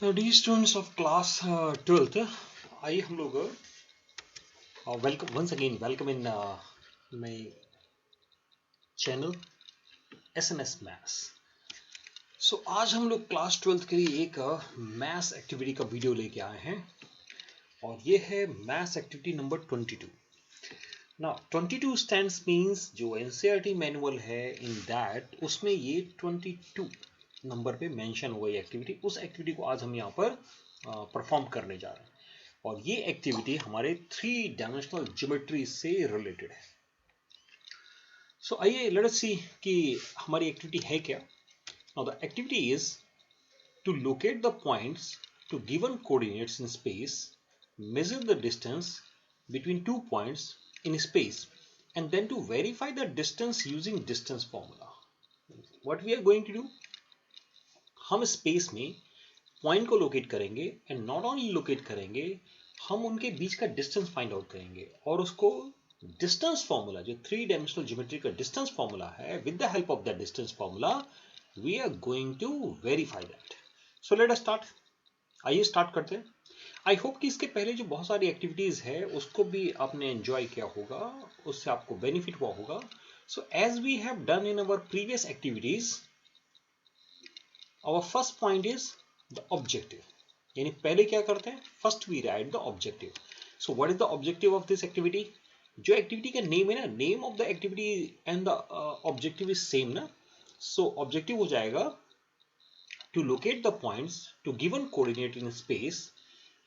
D students of class 12th, आइए हम लोग welcome once again welcome in my channel SNS maths. So आज हम लोग क्लास 12th के लिए एक मैथ्स एक्टिविटी का वीडियो लेके आए हैं और ये है maths activity number 22। Now 22 stands means जो एनसीईआरटी मैनुअल है इन दैट उसमें ये 22 नंबर पे मेंशन हुआ ये एक्टिविटी। उस एक्टिविटी को आज हम यहाँ पर परफॉर्म करने जा रहे हैं और ये एक्टिविटी हमारे 3 डायमेंशनल ज्योमेट्री से रिलेटेड है। सो आइए लेट अस सी कि हमारी एक्टिविटी है क्या। Now the activity is to locate the points to given coordinates in space, measure the distance between 2 points in space and then to verify the distance using distance formula. What we are going to do, हम space में point को locate करेंगे and not only locate करेंगे, हम उनके बीच का distance find out करेंगे और उसको डिस्टेंस फॉर्मूला जो 3 डायमेंशनल ज्योमेट्री का डिस्टेंस फॉर्मूला है, with the help of that distance formula we are going to verify that. So let us start. आइए स्टार्ट करते हैं। आई होप कि इसके पहले जो बहुत सारी एक्टिविटीज है उसको भी आपने एंजॉय किया होगा, उससे आपको बेनिफिट हुआ होगा। So as we have done in our previous activities, our first point is the objective, यानी पहले क्या करते हैं, first we write the objective. So what is the objective of this activity? जो एक्टिविटी का नेम है ना, name of the activity and the objective is same ना। सो ऑब्जेक्टिव हो जाएगा to locate the points to given coordinate in space,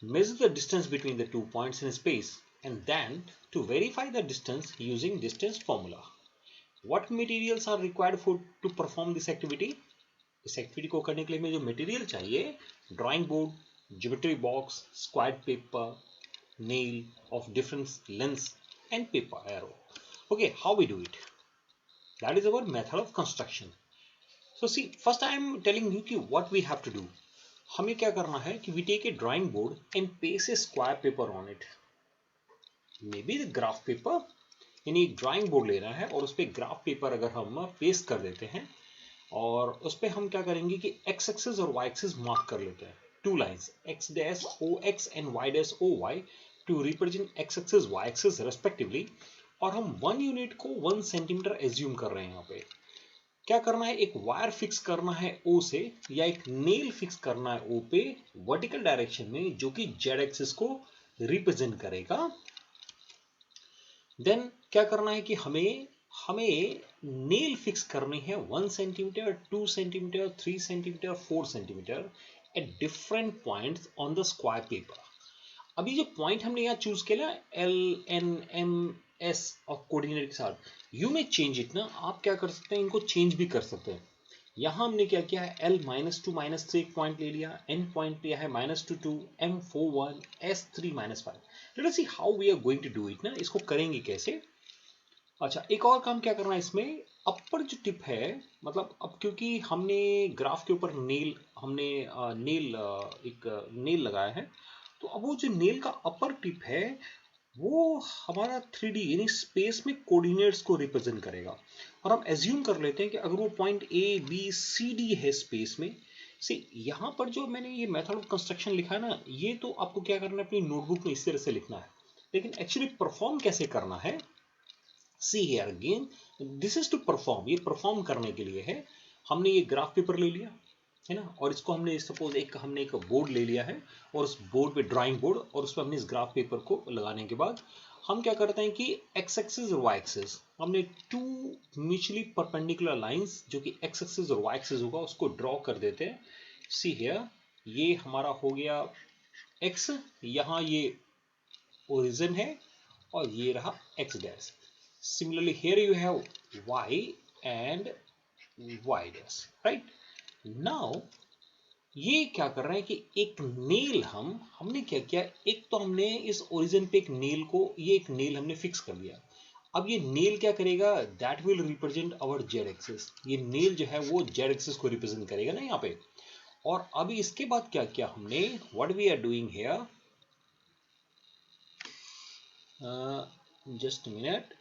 measure the distance between the 2 points in space and then to verify the distance using distance formula. What materials are required for to perform this activity? इस activity को करने के लिए हमें जो material चाहिए, drawing board, geometry box, square paper, nail of different length and paper arrow. Okay, how we do it? That is our method of construction. So see, first I am telling you कि what we have to do. हमें क्या करना है कि we take a drawing board and paste a square paper on it, may be the graph paper, यानी एक drawing board लेना है और उस पर ग्राफ पेपर अगर हम पेस्ट कर देते हैं और उस पर हम क्या करेंगे कि एक्स एक्सिस और वाई एक्सिस मार्क कर लेते हैं, two lines X dash O X and Y dash O Y to represent X axis Y axis respectively. और हम 1 यूनिट को 1 सेंटीमीटर एज्यूम कर रहे हैं। यहाँ पे क्या करना है, एक वायर फिक्स करना है ओ से या एक नेल फिक्स करना है ओ पे वर्टिकल डायरेक्शन में, जो कि जेड एक्सिस को रिप्रेजेंट करेगा। देन क्या करना है कि हमें हमें नेल फिक्स करनी है 1 centimetre, 2 centimetre, 3 centimetre, 4 centimetre at different points on the square paper. अभी जो पॉइंट हमने यहाँ चूज किया एल एन एम एस और कोऑर्डिनेट के साथ, यू में चेंज इट ना, आप क्या कर सकते हैं, इनको चेंज भी कर सकते हैं। यहाँ हमने क्या किया है, L -2 -3 एक पॉइंट ले लिया, N पॉइंट लिया है -2 M 4 1 S 3 -5। Let us see how we are going to do it ना, इसको करेंगे कैसे। अच्छा, एक और काम क्या करना है इसमें, अपर जो टिप है, मतलब अब क्योंकि हमने ग्राफ के ऊपर नेल, हमने एक नेल लगाया है, तो अब वो जो नेल का अपर टिप है वो हमारा 3D यानी स्पेस में कोऑर्डिनेट्स को रिप्रेजेंट करेगा। और हम एज्यूम कर लेते हैं कि अगर वो point A B C D है स्पेस में, सी यहाँ पर जो मैंने ये मेथड ऑफ कंस्ट्रक्शन लिखा है ना, ये तो आपको क्या करना है, अपनी नोटबुक में इस तरह से लिखना है, लेकिन एक्चुअली परफॉर्म कैसे करना है, see here again, this is to perform, ये परफॉर्म करने के लिए है। हमने ये ग्राफ पेपर ले लिया है ना, और इसको हमने सपोज हमने एक बोर्ड ले लिया है और उस बोर्ड पे ड्राइंग बोर्ड, और उस पर हमने इस ग्राफ पेपर को लगाने के बाद हम क्या करते हैं कि एक्स एक्सिस और वाई एक्सिस, हमने 2 म्यूचुअली परपेंडिकुलर लाइंस जो कि एक्स एक्सिस और वाई एक्सिस होगा उसको ड्रॉ कर देते हैं। सी हियर, ये हमारा हो गया एक्स, यहाँ ये ओरिजिन है और ये रहा x dash. Similarly, here you have y and y dash, right? Now, ये क्या कर रहा है कि एक नेल हमने क्या किया, एक तो हमने इस ओरिजिन पे एक नेल को, ये एक नेल हमने फिक्स कर दिया। अब ये नेल क्या करेगा, that will represent our Z axis, ये नेल जो है वो जेड एक्सिस को रिप्रेजेंट करेगा ना यहाँ पे। और अभी इसके बाद क्या किया हमने, what we are doing here, just minute,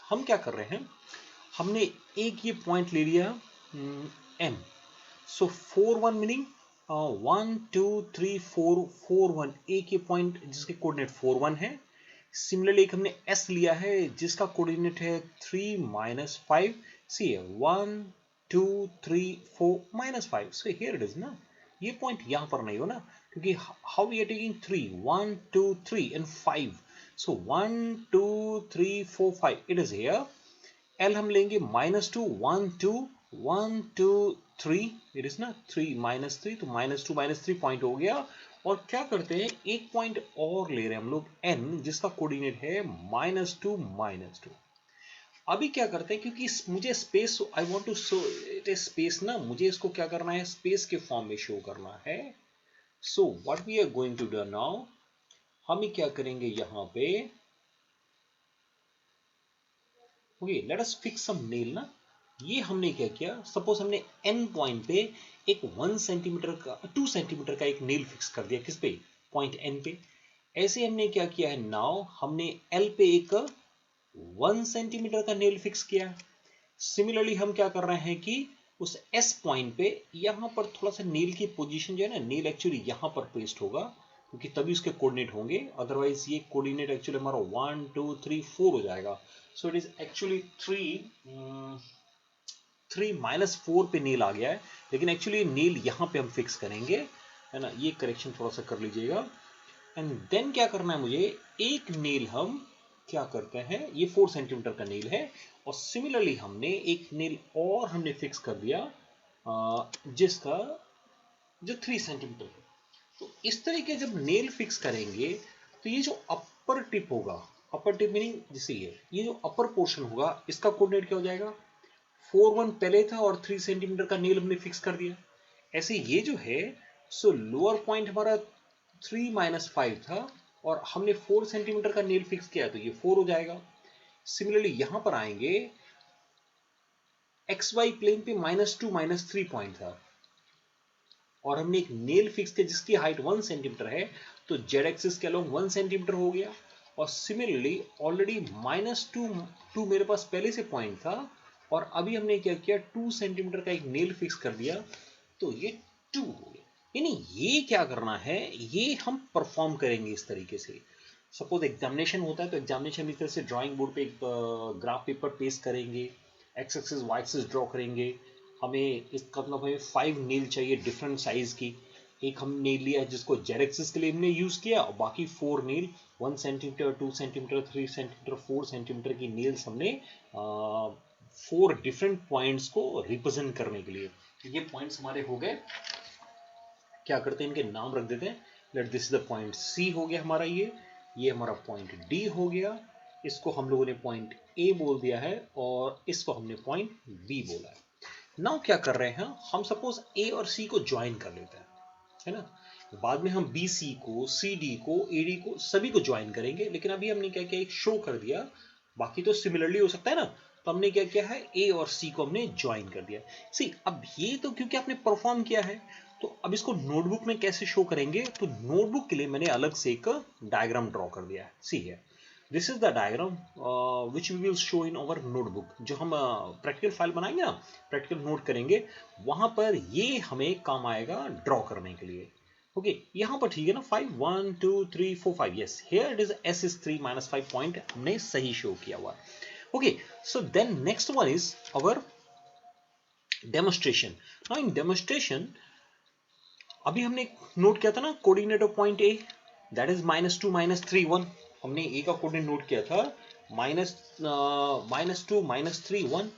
हम क्या कर रहे हैं, हमने एक ये पॉइंट ले लिया M, सो 4 1 मीनिंग 1 2 3 4 4 1, एक ये पॉइंट जिसके कोऑर्डिनेट 4 1 है। सिमिलरली एक हमने S लिया है जिसका कोऑर्डिनेट है 3 माइनस 5। सी है 1 2 3 4 minus 5। So here it is ना, ये पॉइंट यहां पर नहीं हो ना, क्योंकि how we are taking 3 1 2 3 and 5। So 1 2 3 4 5 it is here. L हम लेंगे -2 1 2 1 2 3 इट इज ना 3 -3, तो -2 -3 पॉइंट हो गया। और क्या करते हैं, एक पॉइंट और ले रहे हैं हम लोग N जिसका कोऑर्डिनेट है -2 -2। अभी क्या करते हैं, क्योंकि मुझे space, I want to show it is space ना, मुझे इसको क्या करना है, स्पेस के फॉर्म में शो करना है। So what we are going to do now, हम क्या करेंगे यहां पे, okay let us fix some nail ना। ये हमने क्या किया, सपोज हमने N पॉइंट पे एक 1 सेंटीमीटर का 2 सेंटीमीटर का एक नेल फिक्स कर दिया, किस पे, पॉइंट N पे। ऐसे हमने क्या किया है, नाउ हमने L पे एक 1 सेंटीमीटर का नेल फिक्स किया। सिमिलरली हम क्या कर रहे हैं कि उस S पॉइंट पे यहां पर थोड़ा सा नेल की पोजीशन जो है ना, नेल एक्चुअली यहां पर प्लेस्ड होगा, क्योंकि तभी उसके कोऑर्डिनेट होंगे, अदरवाइज ये कोऑर्डिनेट एक्चुअली हमारा 1 2 3 4 हो जाएगा। सो इट इज एक्चुअली 3 -4 पे नेल आ गया है, लेकिन एक्चुअली नेल यहां पे हम फिक्स करेंगे, है ना, ये करेक्शन थोड़ा सा कर लीजिएगा। एंड देन क्या करना है मुझे, एक नेल हम क्या करते हैं, ये 4 सेंटीमीटर का नेल है, और सिमिलरली हमने एक नेल और हमने फिक्स कर दिया जिसका जो 3 सेंटीमीटर है। तो इस तरीके जब नेल फिक्स करेंगे तो ये जो अपर टिप होगा, अपर टिप मीनिंग जैसे ये जो अपर पोर्शन होगा, इसका कोऑर्डिनेट क्या हो जाएगा, 4 1 पहले था और 3 सेंटीमीटर का नेल हमने फिक्स कर दिया। ऐसे ये जो है, सो लोअर पॉइंट हमारा 3 -5 था और हमने 4 सेंटीमीटर का नेल फिक्स किया, तो ये 4 हो जाएगा। सिमिलरली यहां पर आएंगे, XY प्लेन पे -2 -3 पॉइंट था और हमने एक नेल फिक्स किया जिसकी हाइट 1 सेंटीमीटर है, तो जेड एक्सिस के अलोंग 1 सेंटीमीटर हो गया। और सिमिलरली ऑलरेडी -2 मेरे पास पहले से पॉइंट था, और अभी हमने क्या किया, 2 सेंटीमीटर का एक नेल फिक्स कर दिया, तो ये 2 हो गया। यानी ये क्या करना है, ये हम परफॉर्म करेंगे इस तरीके से। सपोज एग्जामिनेशन होता है तो एग्जामिनेशन इस तरह से ड्राइंग बोर्ड पे एक ग्राफ पेपर पेस्ट करेंगे, X axis Y axis draw करेंगे। हमें इसका मतलब हमें 5 नील चाहिए डिफरेंट साइज की। एक हम नील लिया है जिसको जेड एक्सिस के लिए हमने यूज किया, और बाकी 4 नील 1 सेंटीमीटर 2 सेंटीमीटर 3 सेंटीमीटर 4 सेंटीमीटर की नील्स हमने 4 डिफरेंट पॉइंट्स को रिप्रेजेंट करने के लिए। ये पॉइंट्स हमारे हो गए, क्या करते हैं इनके नाम रख देते हैं। Let this the point C हो गया हमारा, ये हमारा पॉइंट डी हो गया, इसको हम लोगों ने पॉइंट ए बोल दिया है, और इसको हमने पॉइंट बी बोला है। नाउ क्या कर रहे हैं हम, सपोज ए और सी को ज्वाइन कर लेते हैं, है ना, बाद में हम बी सी को, सी डी को, ए डी को, सभी को ज्वाइन करेंगे, लेकिन अभी हमने क्या किया, एक शो कर दिया, बाकी तो सिमिलरली हो सकता है ना, तो हमने क्या किया है, ए और सी को हमने ज्वाइन कर दिया। सी अब ये तो क्योंकि आपने परफॉर्म किया है, तो अब इसको नोटबुक में कैसे शो करेंगे, तो नोटबुक के लिए मैंने अलग से एक डायग्राम ड्रॉ कर दिया है। सी है, this is the diagram which we will show in our notebook. जो हम प्रैक्टिकल फाइल बनाएंगे ना, प्रैक्टिकल नोट करेंगे, वहां पर ये हमें काम आएगा ड्रॉ करने के लिए। ओके यहां पर ठीक है ना, 5 1 2 3 4 5, yes here it is S is 3 -5 point हमने सही शो किया हुआ। Okay so then next one is our demonstration. Now in demonstration अभी हमने नोट किया था ना, coordinate of point A that is -2 -3 1। हमने ए का कोऑर्डिनेट नोट किया था -2 -3 1।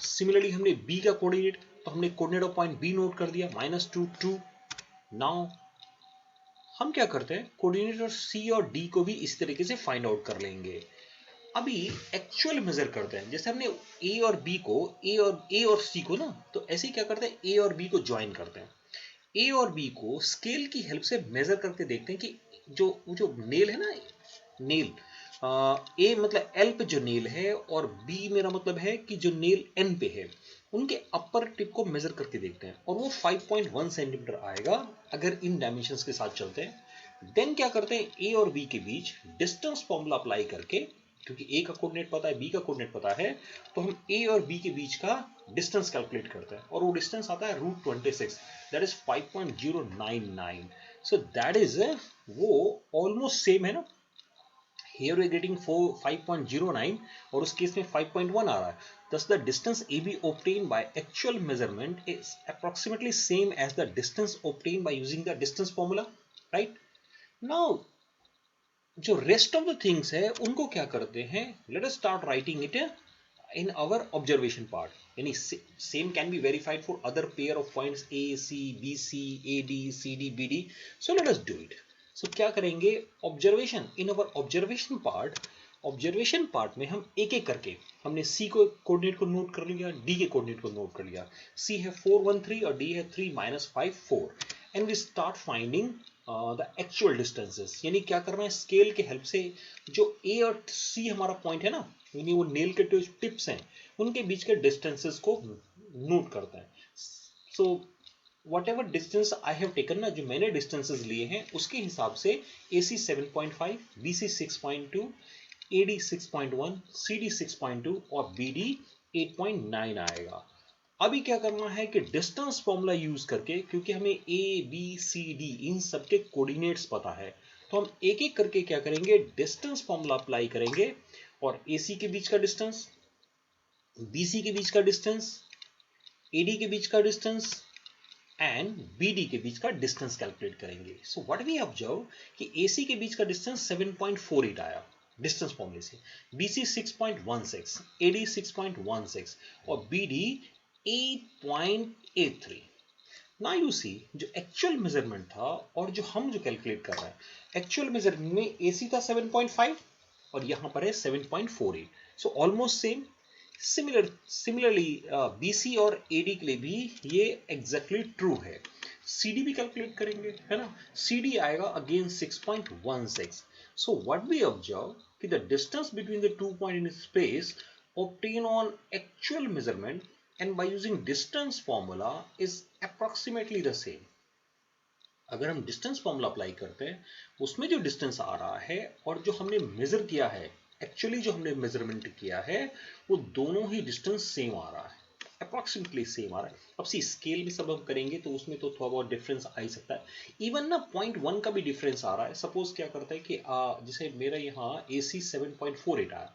सिमिलरली हमने बी का कोऑर्डिनेट, तो हमने coordinate of point B note कर दिया -2 2। नाउ हम क्या करते हैं, कोऑर्डिनेट ऑफ सी और डी को भी इस तरीके से फाइंड आउट कर लेंगे। अभी एक्चुअल मेजर करते हैं, जैसे हमने ए और बी को, ए और सी को ना, तो ऐसे ही क्या करते हैं, ए और बी को ज्वाइन करते हैं। ए और बी को स्केल की हेल्प से मेजर करके देखते हैं कि जो नेल है ना, नेल ए मतलब एल पे जो नेल है, और बी मेरा मतलब है कि जो नेल एन पे है, उनके अपर टिप को मेजर करके देखते हैं, और वो 5.1 सेंटीमीटर आएगा अगर इन डायमेंशंस के साथ चलते हैं। देन क्या करते हैं, ए और बी के बीच डिस्टेंस फॉर्मूला अप्लाई करके क्योंकि ए का कोऑर्डिनेट पता है, बी का कोऑर्डिनेट पता है, तो हम ए और बी के बीच का डिस्टेंस कैलकुलेट करते हैं और वो डिस्टेंस आता है √26, that is 5.099। So that is वो ऑलमोस्ट सेम है ना। Here we are getting 5.09 और उस केस में 5.1 आ रहा है। Thus the distance AB obtained by actual measurement is approximately same as the distance obtained by using the distance formula, right? Now जो rest of the things है उनको क्या करते हैं, let us start writing it in our observation part. यानी same can be verified for other pair of points A, C, B, C, A, D, C, D, B, D. So let us do it. So क्या करेंगे, observation इन अवर observation part में हम एक एक करके, हमने C को कोऑर्डिनेट को नोट कर लिया, D के कोऑर्डिनेट को नोट कर लिया। C है 413 और D है 3 - 5 4 and we start finding the actual distances. यानी क्या करना है, स्केल के हेल्प से जो A और C हमारा पॉइंट है ना, यानी वो नेल के जो टिप्स हैं उनके बीच के डिस्टेंसेस को नोट करते हैं। So what ever distance I have taken ना, जो मैंने डिस्टेंसेस लिए हैं उसके हिसाब से AC 7.5, BC 6.2, AD 6.1, CD 6.2 और BD 8.9 आएगा। अभी क्या करना है कि डिस्टेंस फॉर्मूला यूज करके, क्योंकि हमें A, B, C, D इन सबके कोऑर्डिनेट्स पता है, तो हम एक एक करके क्या करेंगे, डिस्टेंस फॉर्मूला अप्लाई करेंगे और AC के बीच का डिस्टेंस, BC के बीच का डिस्टेंस, AD के बीच का डिस्टेंस एंड BD के बीच का डिस्टेंस कैलकुलेट करेंगे। सो व्हाट वी ऑब्जर्व कि AC के बीच का डिस्टेंस 7.48 आया डिस्टेंस फॉर्मूले से, BC 6.16, AD 6.16 और BD 8.83। ना यू सी जो एक्चुअल मेजरमेंट था और जो हम जो कैलकुलेट कर रहे हैं, एक्चुअल मेजरमेंट में AC था 7.5 और यहां पर है 7.48, so almost same. Similarly BC और AD के लिए भी ये एग्जैक्टली ट्रू है। CD भी कैलकुलेट करेंगे, है ना, CD आएगा again 6.16। So what we observe कि the distance between the 2 point in space obtained on actual measurement and by using distance formula is approximately the same। अगर हम डिस्टेंस फॉर्मूला अप्लाई करते हैं, उसमें जो डिस्टेंस आ रहा है और जो हमने मेजर किया है, एक्चुअली जो हमने मेजरमेंट किया है, वो दोनों ही डिस्टेंस सेम आ रहा है, अप्रॉक्सीमेटली सेम आ रहा है। अब सी स्केल भी सब हम करेंगे तो उसमें तो थोड़ा बहुत डिफरेंस आ ही सकता है, इवन ना 0.1 का भी डिफरेंस आ रहा है। सपोज क्या करता है कि जैसे मेरा यहाँ AC 7.48 आया,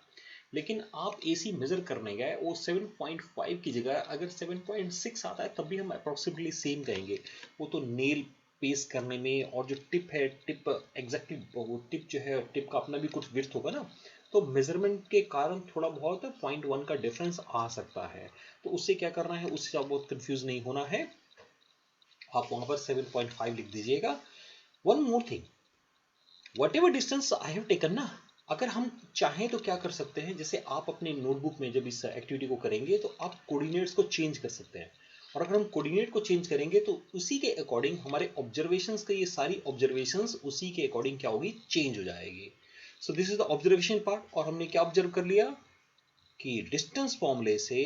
लेकिन आप AC मेजर करने गए वो 7.5 की जगह अगर 7.6 आता है, तब भी हम अप्रोक्सीमेटली सेम कहेंगे। वो तो नेल पेस करने में, और जो टिप है, टिप एग्जैक्टली वो टिप जो है, टिप का अपना भी कुछ विड्थ होगा ना, तो मेजरमेंट के कारण थोड़ा बहुत 0.1 का डिफरेंस आ सकता है। तो उससे क्या करना है, उससे आप बहुत कंफ्यूज नहीं होना है, आप वहां पर 7.5 लिख दीजिएगा। One more thing, what ever distance I have taken ना, अगर हम चाहें तो क्या कर सकते हैं, जैसे आप अपने नोटबुक में जब इस एक्टिविटी को करेंगे तो आप कोऑर्डिनेट्स को चेंज कर सकते हैं, और अगर हम कोऑर्डिनेट को चेंज करेंगे तो उसी के अकॉर्डिंग हमारे ऑब्जर्वेशंस के, ये सारी ऑब्जर्वेशंस उसी के अकॉर्डिंग क्या होगी, चेंज हो जाएगी। So this is the observation part. और हमने क्या ऑब्जर्व कर लिया कि डिस्टेंस फॉर्मूले से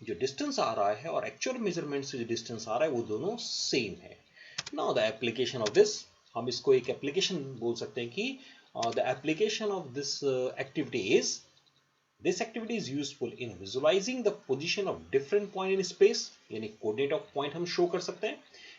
जो डिस्टेंस आ रहा है और एक्चुअल मेजरमेंट से जो डिस्टेंस आ रहा है वो दोनों सेम है। Now the application of this, हम इसको एक एप्लीकेशन बोल सकते हैं कि the application of this activity is, this activity is useful in visualizing the position of different point in space, यानी coordinate of point हम show कर सकते हैं,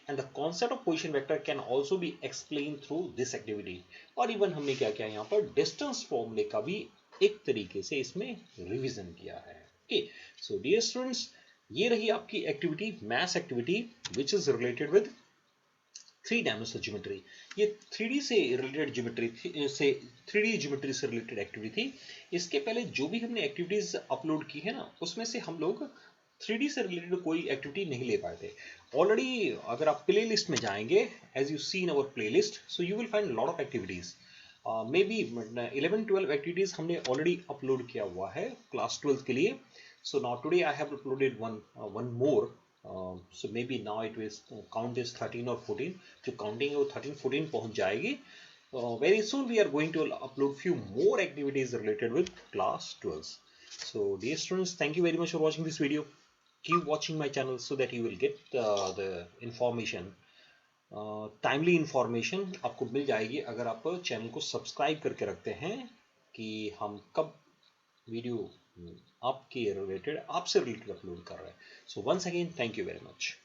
and the concept of position vector can also be explained through this activity। और even हमने क्या किया यहाँ पर, distance formula का भी एक तरीके से इसमें रिवीजन किया है। ओके, सो डियर स्टूडेंट्स, ये रही आपकी activity, maths activity which is related with 3 dimensional geometry. ये 3D से रिलेटेड ज्योमेट्री थी, से 3D ज्योमेट्री से रिलेटेड एक्टिविटी थी। इसके पहले जो भी हमने एक्टिविटीज अपलोड की है ना, उसमें से हम लोग 3D से रिलेटेड कोई एक्टिविटी नहीं ले पाए थे। ऑलरेडी अगर आप प्ले लिस्ट में जाएंगे, as you see in our playlist, so you will find lot of activities, maybe 11-12 activities हमने ऑलरेडी अपलोड किया हुआ है क्लास 12 के लिए। So now today I have uploaded one more, so maybe now it will count as 13 or 14, जो counting है वो 13-14 पहुंच जाएगी। Very soon we are going to upload few more activities related with class 12। So dear students, thank you very much for watching this video. Keep watching my channel so that you will get the information, timely information आपको मिल जाएगी अगर आप channel को subscribe करके रखते हैं कि हम कब वीडियो आपके रिलेटेड, आपसे रिलेटेड अपलोड कर रहे हैं. So once again thank you very much.